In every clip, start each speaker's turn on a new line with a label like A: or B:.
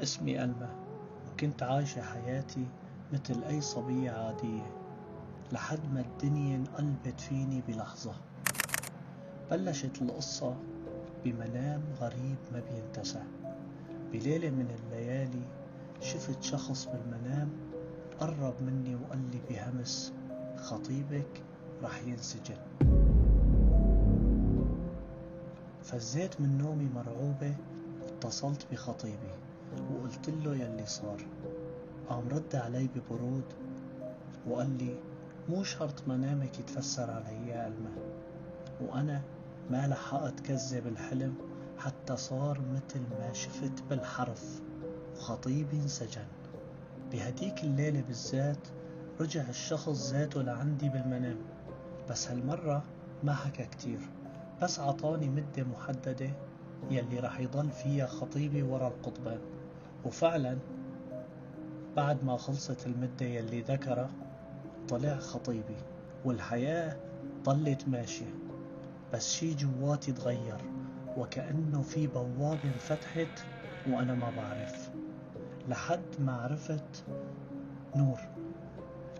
A: اسمي ألما، وكنت عايشة حياتي مثل أي صبية عادية لحد ما الدنيا انقلبت فيني بلحظة. بلشت القصة بمنام غريب ما بينتسى. بليلة من الليالي شفت شخص بالمنام قرب مني وقال لي بهمس: خطيبك رح ينسجن. فزيت من نومي مرعوبة، اتصلت بخطيبي وقلت له يلي صار. قام رد علي ببرود وقال لي: مو شرط منامك يتفسر علي يا ألما. وأنا ما لحقت كذب الحلم حتى صار مثل ما شفت بالحرف، وخطيبي انسجن. بهديك الليلة بالذات رجع الشخص ذاته لعندي بالمنام، بس هالمرة ما حكى كتير، بس عطاني مدة محددة يلي رح يضل فيها خطيبي ورا القضبان. وفعلا بعد ما خلصت المدة يلي ذكرها طلع خطيبي، والحياة ضلت ماشية، بس شي جواتي تغير، وكأنه في بوابة انفتحت وأنا ما بعرف. لحد ما عرفت نور،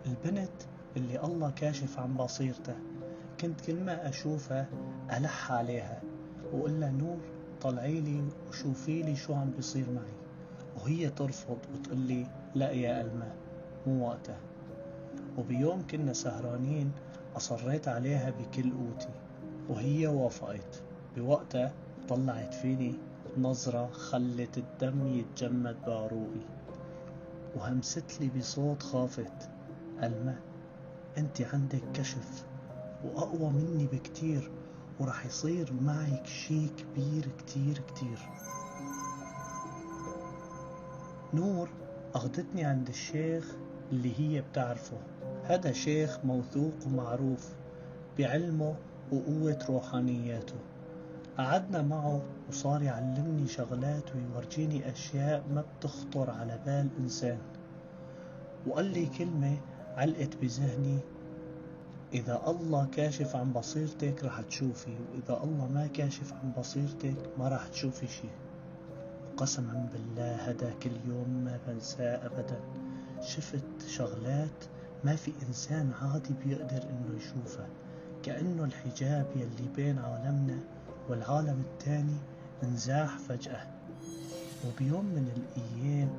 A: البنت اللي الله كاشف عن بصيرته. كنت كل ما أشوفها ألح عليها وقلها: نور طلعيلي وشوفيلي شو عم بيصير معي. وهي ترفض وتقلي: لا يا ألما، مو وقتها. وبيوم كنا سهرانين أصريت عليها بكل قوتي، وهي وافقت. بوقتها طلعت فيني نظرة خلت الدم يتجمد بعروقي، وهمست لي بصوت خافت: ألما، انت عندك كشف وأقوى مني بكتير، ورح يصير معك شي كبير كتير كتير. نور أخدتني عند الشيخ اللي هي بتعرفه. هذا شيخ موثوق ومعروف بعلمه وقوة روحانياته. قعدنا معه وصار يعلمني شغلات ويورجيني أشياء ما بتخطر على بال إنسان. وقال لي كلمة علقت بذهني: إذا الله كاشف عن بصيرتك رح تشوفي، وإذا الله ما كاشف عن بصيرتك ما رح تشوفي شي. وقسما بالله هداك اليوم ما بنساه أبدا. شفت شغلات ما في إنسان عادي بيقدر إنه يشوفها، كأنه الحجاب يلي بين عالمنا والعالم التاني انزاح فجأة. وبيوم من الأيام